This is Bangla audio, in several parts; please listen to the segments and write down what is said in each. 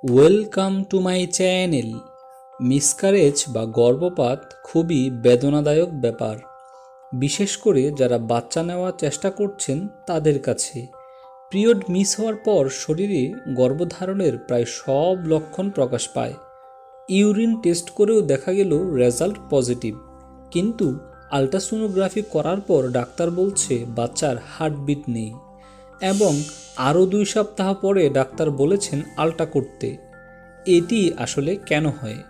Welcome to my channel. Miscarriage বা গর্ভপাত খুবই বেদনাদায়ক ব্যাপার, বিশেষ করে যারা বাচ্চা নেওয়ার চেষ্টা করছেন তাদের কাছে। পিরিয়ড মিস হওয়ার পর শরীরে গর্ভধারণের প্রায় সব লক্ষণ প্রকাশ পায়। ইউরিন টেস্ট করেও দেখা গেল রেজাল্ট পজিটিভ, কিন্তু আলট্রাসোনোগ্রাফি করার পর ডাক্তার বলছে বাচ্চার হার্টবিট নেই, এবং আরও 2 সপ্তাহ পরে ডাক্তার বলেছেন আলট্রা করতে। এটি আসলে কেন হয়?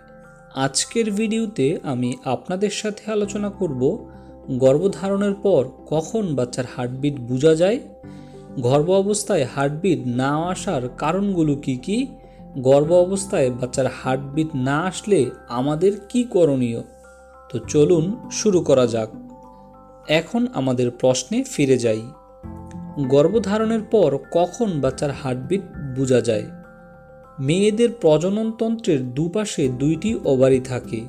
আজকের ভিডিওতে আমি আপনাদের সাথে আলোচনা করব গর্ভধারণের পর কখন বাচ্চার হার্টবিট বোঝা যায়, গর্ভ অবস্থায় হার্টবিট না আসার কারণগুলো কি কি, গর্ভ অবস্থায় বাচ্চার হার্টবিট না আসলে আমাদের কি করণীয়। তো চলুন শুরু করা যাক। এখন আমাদের প্রশ্নে ফিরে যাই। গর্ভধারণের পর কখন বাচ্চার হার্টবিট বোঝা যায়? মেয়েদের প্রজননতন্ত্রের দুপাশে 2টি ওভারি থাকে,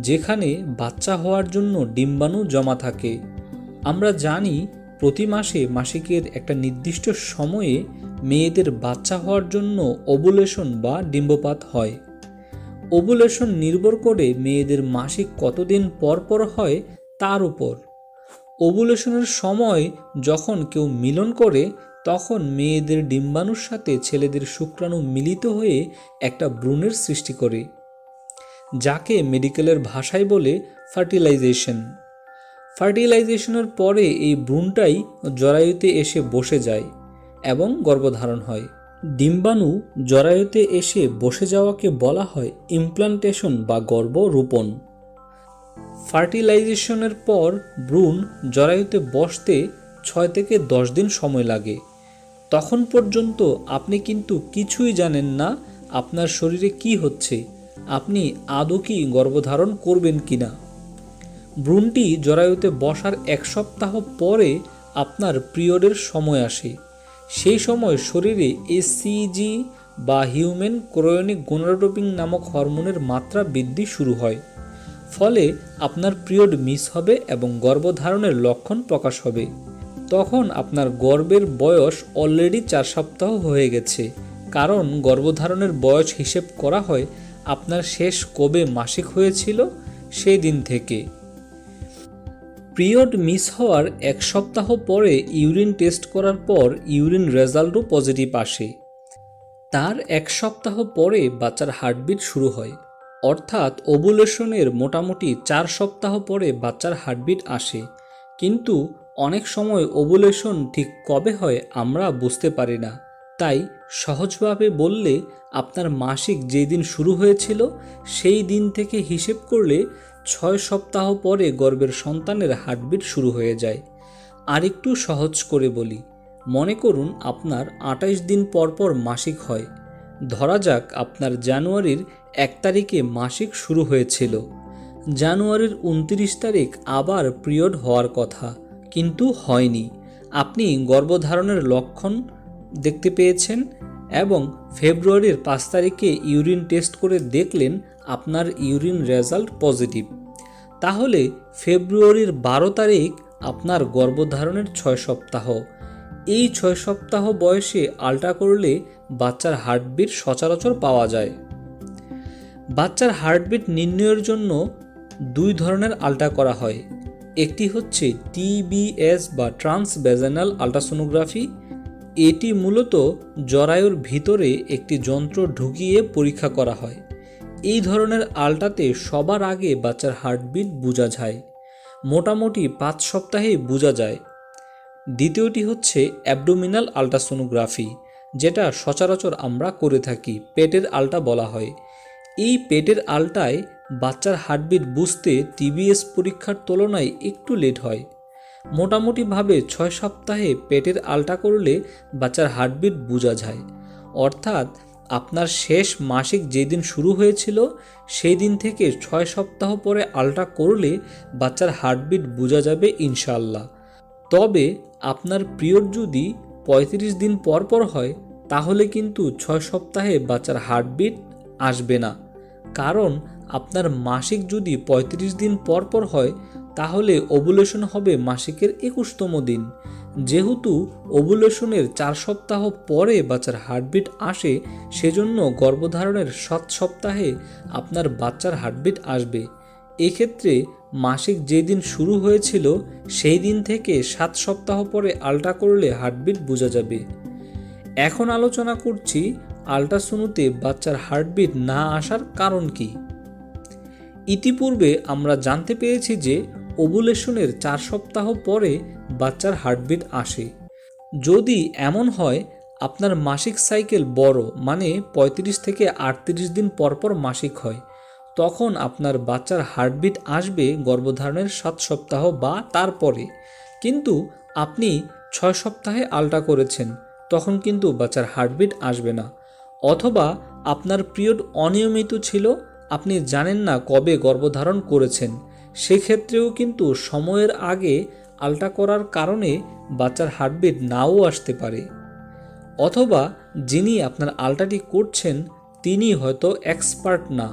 যেখানে বাচ্চা হওয়ার জন্য ডিম্বাণু জমা থাকে। আমরা জানি প্রতি মাসে মাসিকের একটা নির্দিষ্ট সময়ে মেয়েদের বাচ্চা হওয়ার জন্য ওভুলেশন বা ডিম্বপাত হয়। ওভুলেশন নির্ভর করে মেয়েদের মাসিক কতদিন পর পর হয় তার উপর। ওভুলেশনের সময় যখন কেউ মিলন করে, তখন মেয়েদের ডিম্বাণুর সাথে ছেলেদের শুক্রাণু মিলিত হয়ে একটা ভ্রূণের সৃষ্টি করে, যাকে মেডিকেলের ভাষায় বলে ফার্টিলাইজেশন। ফার্টিলাইজেশনের পরে এই ভ্রূণটাই জরায়ুতে এসে বসে যায় এবং গর্ভধারণ হয়। ডিম্বাণু জরায়ুতে এসে বসে যাওয়াকে বলা হয় ইমপ্লান্টেশন বা গর্ভরোপণ। ফার্টিলাইজেশনের পর ভ্রূণ জরায়ুতে বসতে 6 থেকে 10 দিন সময় লাগে। তখন পর্যন্ত আপনি কিন্তু কিছুই জানেন না আপনার শরীরে কি হচ্ছে, আপনি আদৌ কি গর্ভধারণ করবেন কিনা। ভ্রূণটি জরায়ুতে বসার 1 সপ্তাহ পরে আপনার পিরিয়ডের সময় আসে। সেই সময় শরীরে এসিজি বা হিউম্যান কোরিওনিক গোনাডোট্রপিন নামক হরমোনের মাত্রা বৃদ্ধি শুরু হয়। ফলে আপনার পিরিয়ড মিস হবে এবং গর্ভধারণের লক্ষণ প্রকাশ হবে। তখন আপনার গর্ভের বয়স অলরেডি 4 সপ্তাহ হয়ে গেছে, কারণ গর্ভধারণের বয়স হিসেব করা হয় আপনার শেষ কবে মাসিক হয়েছিল সেই দিন থেকে। পিরিয়ড মিস হওয়ার 1 সপ্তাহ পরে ইউরিন টেস্ট করার পর ইউরিন রেজাল্টও পজিটিভ আসে। তার 1 সপ্তাহ পরে বাচ্চার হার্টবিট শুরু হয়, অর্থাৎ ওভুলেশনের মোটামুটি 4 সপ্তাহ পরে বাচ্চার হার্টবিট আসে। কিন্তু অনেক সময় ওভুলেশন ঠিক কবে হয় আমরা বুঝতে পারি না। তাই সহজভাবে বললে, আপনার মাসিক যেই দিন শুরু হয়েছিল সেই দিন থেকে হিসেব করলে 6 সপ্তাহ পরে গর্ভের সন্তানের হার্টবিট শুরু হয়ে যায়। আরেকটু সহজ করে বলি, মনে করুন আপনার 28 দিন পর পর মাসিক হয়। ধরা যাক আপনার জানুয়ারির 1 তারিখে মাসিক শুরু হয়েছিল, জানুয়ারির 29 তারিখ আবার পিরিয়ড হওয়ার কথা, কিন্তু হয়নি। আপনি গর্ভধারণের লক্ষণ দেখতে পেয়েছেন এবং ফেব্রুয়ারির 5 তারিখে ইউরিন টেস্ট করে দেখলেন আপনার ইউরিন রেজাল্ট পজিটিভ। তাহলে ফেব্রুয়ারির 12 তারিখ আপনার গর্ভধারণের 6 সপ্তাহ। এই 6 সপ্তাহ বয়সে আলট্রা করলে বাচ্চার হার্টবিট সচরাচর পাওয়া যায়। বাচ্চার হার্টবিট নির্ণয়ের জন্য 2 ধরনের আলট্রা করা হয়। একটি হচ্ছে টিবিএস বা ট্রান্সভ্যাজানাল আলট্রাসোনোগ্রাফি। এটি মূলত জরায়ুর ভিতরে একটি যন্ত্র ঢুকিয়ে পরীক্ষা করা হয়। এই ধরনের আলট্রাতে সবার আগে বাচ্চার হার্টবিট বোঝা যায়, মোটামুটি 5 সপ্তাহেই বোঝা যায়। দ্বিতীয়টি হচ্ছে অ্যাবডোমিনাল আলট্রাসোনোগ্রাফি, যেটা সচরাচর আমরা করে থাকি, পেটের আলট্রা বলা হয়। এই পেটের আলট্রায় বাচ্চার হার্টবিট বুঝতে টিবিএস পরীক্ষার তুলনায় একটু লেট হয়। মোটামুটিভাবে 6 সপ্তাহে পেটের আলট্রা করলে বাচ্চার হার্টবিট বোঝা যায়, অর্থাৎ আপনার শেষ মাসিক যেদিন শুরু হয়েছিল সেই দিন থেকে 6 সপ্তাহ পরে আলট্রা করলে বাচ্চার হার্টবিট বোঝা যাবে ইনশাআল্লাহ। তবে আপনার পিরিয়ড যদি 35 দিন পর পর হয়, তাহলে কিন্তু 6 সপ্তাহে বাচ্চার হার্টবিট আসবে না, কারণ আপনার মাসিক যদি 35 দিন পর পর হয় তাহলে ওভুলেশন হবে মাসিকের 21তম দিন, যেহেতু ওভুলেশনের 4 সপ্তাহ পরে বাচ্চার হার্টবিট আসে, সেজন্য গর্ভধারণের 7 সপ্তাহে আপনার বাচ্চার হার্টবিট আসবে। এক্ষেত্রে মাসিক যেদিন শুরু হয়েছিল সেই দিন থেকে 7 সপ্তাহ পরে আলট্রা করলে হার্টবিট বোঝা যাবে। এখন আলোচনা করছি আলট্রাসোনোতে বাচ্চার হার্টবিট না আসার কারণ কি। ইতিপূর্বে আমরা জানতে পেরেছি যে ওভুলেশনের 4 সপ্তাহ পরে বাচ্চার হার্টবিট আসে। যদি এমন হয় আপনার মাসিক সাইকেল বড়, মানে 35 থেকে 38 দিন পরপর মাসিক হয়, তখন আপনার বাচ্চার হার্টবিট আসবে গর্ভধারণের 7 সপ্তাহ বা তারপরে। কিন্তু আপনি 6 সপ্তাহে আলট্রা করেছেন, তখন কিন্তু বাচ্চার হার্টবিট আসবে না। অথবা আপনার পিরিয়ড অনিয়মিত ছিল, আপনি জানেন না কবে গর্ভধারণ করেছেন, সেক্ষেত্রেও কিন্তু সময়ের আগে আলট্রা করার কারণে বাচ্চার হার্টবিট নাও আসতে পারে। অথবা যিনি আপনার আলট্রাটি করছেন তিনি হয়তো এক্সপার্ট না,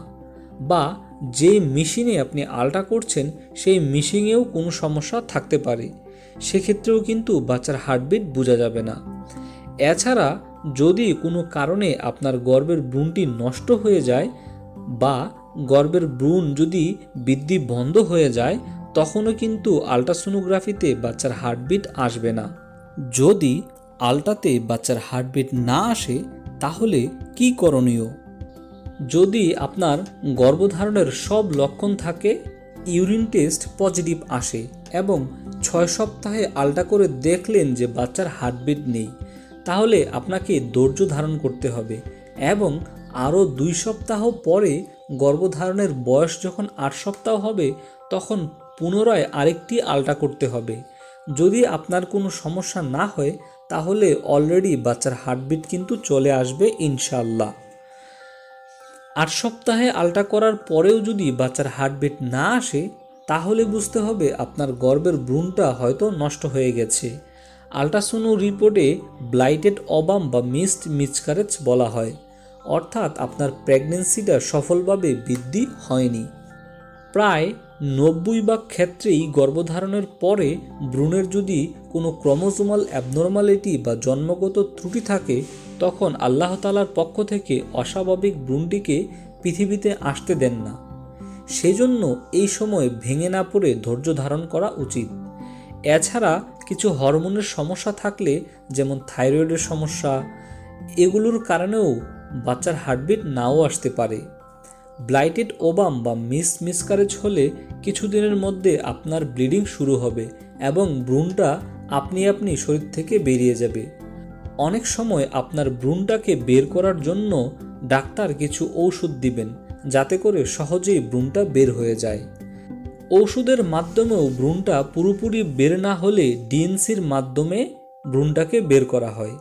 বা যে মেশিনে আপনি আলট্রা করছেন সেই মেশিনেও কোনো সমস্যা থাকতে পারে, সেক্ষেত্রেও কিন্তু বাচ্চার হার্টবিট বোঝা যাবে না। এছাড়া যদি কোনো কারণে আপনার গর্ভের ভ্রূণটি নষ্ট হয়ে যায় বা গর্ভের ভ্রূণ যদি বৃদ্ধি বন্ধ হয়ে যায়, তখনও কিন্তু আলট্রাসোনোগ্রাফিতে বাচ্চার হার্টবিট আসবে না। যদি আলট্রাতে বাচ্চার হার্টবিট না আসে তাহলে কি করণীয়? যদি আপনার গর্ভধারণের সব লক্ষণ থাকে, ইউরিন টেস্ট পজিটিভ আসে এবং 6 সপ্তাহে আলট্রা করে দেখলেন যে বাচ্চার হার্টবিট নেই, তাহলে আপনাকে ধৈর্য ধারণ করতে হবে এবং আরও 2 সপ্তাহ পরে গর্ভধারণের বয়স যখন 8 সপ্তাহ হবে তখন পুনরায় আরেকটি আলট্রা করতে হবে। যদি আপনার কোনো সমস্যা না হয় তাহলে অলরেডি বাচ্চার হার্টবিট কিন্তু চলে আসবে ইনশাআল্লাহ। 8 সপ্তাহে আলট্রা করার পরেও যদি বাচ্চার হার্টবিট না আসে তাহলে বুঝতে হবে আপনার গর্ভের ভ্রূণটা হয়তো নষ্ট হয়ে গেছে। আলট্রাসোনো রিপোর্টে ব্লাইটেড ওভাম বা মিসড মিসক্যারেজ বলা হয়, অর্থাৎ আপনার প্রেগন্যান্সিটা সফলভাবে বৃদ্ধি হয়নি। প্রায় 90% ক্ষেত্রেই গর্ভধারণের পরে ভ্রূণের যদি কোনো ক্রোমোজোমাল অ্যাবনর্মালিটি বা জন্মগত ত্রুটি থাকে, তখন আল্লাহ তাআলার পক্ষ থেকে অস্বাভাবিক ভ্রূণটিকে পৃথিবীতে আসতে দেন না। সেজন্য এই সময় ভেঙে না পড়ে ধৈর্য ধারণ করা উচিত। এছাড়া কিছু হরমোনের সমস্যা থাকলে, যেমন থাইরয়েডের সমস্যা, এগুলোর কারণেও বাচ্চার হার্টবিট নাও আসতে পারে। ব্লাইটেড ওভাম বা মিসক্যারেজ হলে কিছুদিনের মধ্যে আপনার ব্লিডিং শুরু হবে এবং ভ্রূণটা আপনি শরীর থেকে বেরিয়ে যাবে। অনেক সময় আপনার ভ্রূণটাকে বের করার জন্য ডাক্তার কিছু ঔষধ দিবেন যাতে করে সহজেই ভ্রূণটা বের হয়ে যায়। ওষুধের মাধ্যমেও ভ্রূণটা পুরোপুরি বের না হলে ডিএনসির মাধ্যমে ভ্রূণটাকে বের করা হয়।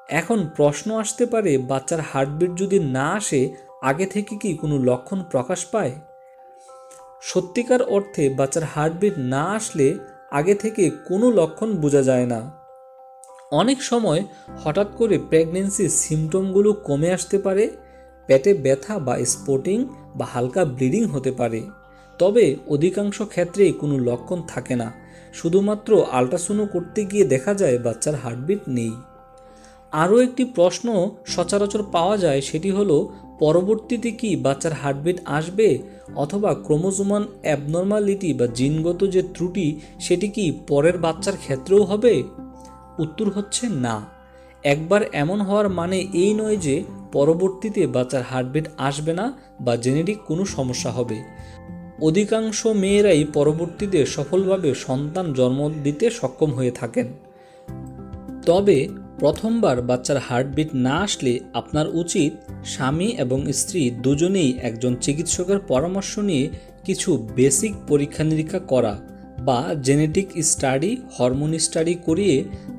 এখন প্রশ্ন আসতে পারে, বাচ্চার হার্টবিট যদি না আসে আগে থেকে কি কোনো লক্ষণ প্রকাশ পায়? সত্যিকার অর্থে বাচ্চার হার্টবিট না আসলে আগে থেকে কোনো লক্ষণ বোঝা যায় না। অনেক সময় হঠাৎ করে প্রেগন্যান্সির সিমটমগুলো কমে আসতে পারে, পেটে ব্যথা বা স্পটিং বা হালকা ব্লিডিং হতে পারে। তবে অধিকাংশ ক্ষেত্রেই কোনো লক্ষণ থাকে না, শুধুমাত্র আলট্রাসোনো করতে গিয়ে দেখা যায় বাচ্চার হার্টবিট নেই। আরও একটি প্রশ্ন সচরাচর পাওয়া যায়, সেটি হলো পরবর্তীতে কি বাচ্চার হার্টবিট আসবে, অথবা ক্রোমোজোমাল অ্যাবনর্মালিটি বা জিনগত যে ত্রুটি সেটি কি পরের বাচ্চার ক্ষেত্রেও হবে? উত্তর হচ্ছে না। একবার এমন হওয়ার মানে এই নয় যে পরবর্তীতে বাচ্চার হার্টবিট আসবে না বা জেনেটিক কোনো সমস্যা হবে। অধিকাংশ মেয়েরাই পরবর্তীতে সফলভাবে সন্তান জন্ম দিতে সক্ষম হয়ে থাকেন। তবে প্রথমবার বাচ্চার হার্টবিট না আসলে আপনার উচিত স্বামী এবং স্ত্রী দুজনেই একজন চিকিৎসকের পরামর্শ নিয়ে কিছু বেসিক পরীক্ষা নিরীক্ষা করা বা জেনেটিক স্টাডি, হরমোন স্টাডি করিয়ে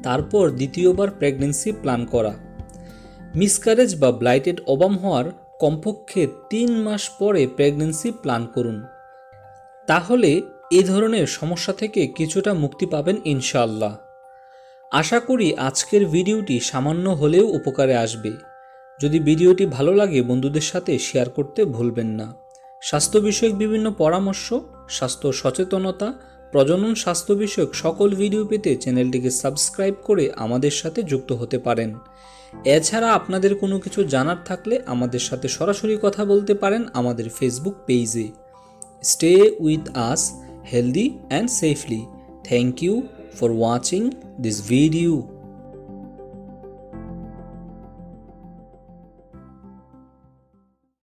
তারপর দ্বিতীয়বার প্রেগন্যান্সি প্ল্যান করা। মিসক্যারেজ বা ব্লাইটেড ওভাম হওয়ার কমপক্ষে 3 মাস পরে প্রেগন্যান্সি প্ল্যান করুন, তাহলে এই ধরনের সমস্যা থেকে কিছুটা মুক্তি পাবেন ইনশাআল্লাহ। আশা করি আজকের ভিডিওটি সামান্য হলেও উপকারে আসবে। যদি ভিডিওটি ভালো লাগে বন্ধুদের সাথে শেয়ার করতে ভুলবেন না। স্বাস্থ্য বিষয়ক বিভিন্ন পরামর্শ, স্বাস্থ্য সচেতনতা, প্রজনন স্বাস্থ্য বিষয়ক সকল ভিডিও পেতে চ্যানেলটিকে সাবস্ক্রাইব করে আমাদের সাথে যুক্ত হতে পারেন। এছাড়া আপনাদের কোনো কিছু জানার থাকলে আমাদের সাথে সরাসরি কথা বলতে পারেন আমাদের ফেসবুক পেজে। Stay with us healthy and safely. Thank you for watching this video.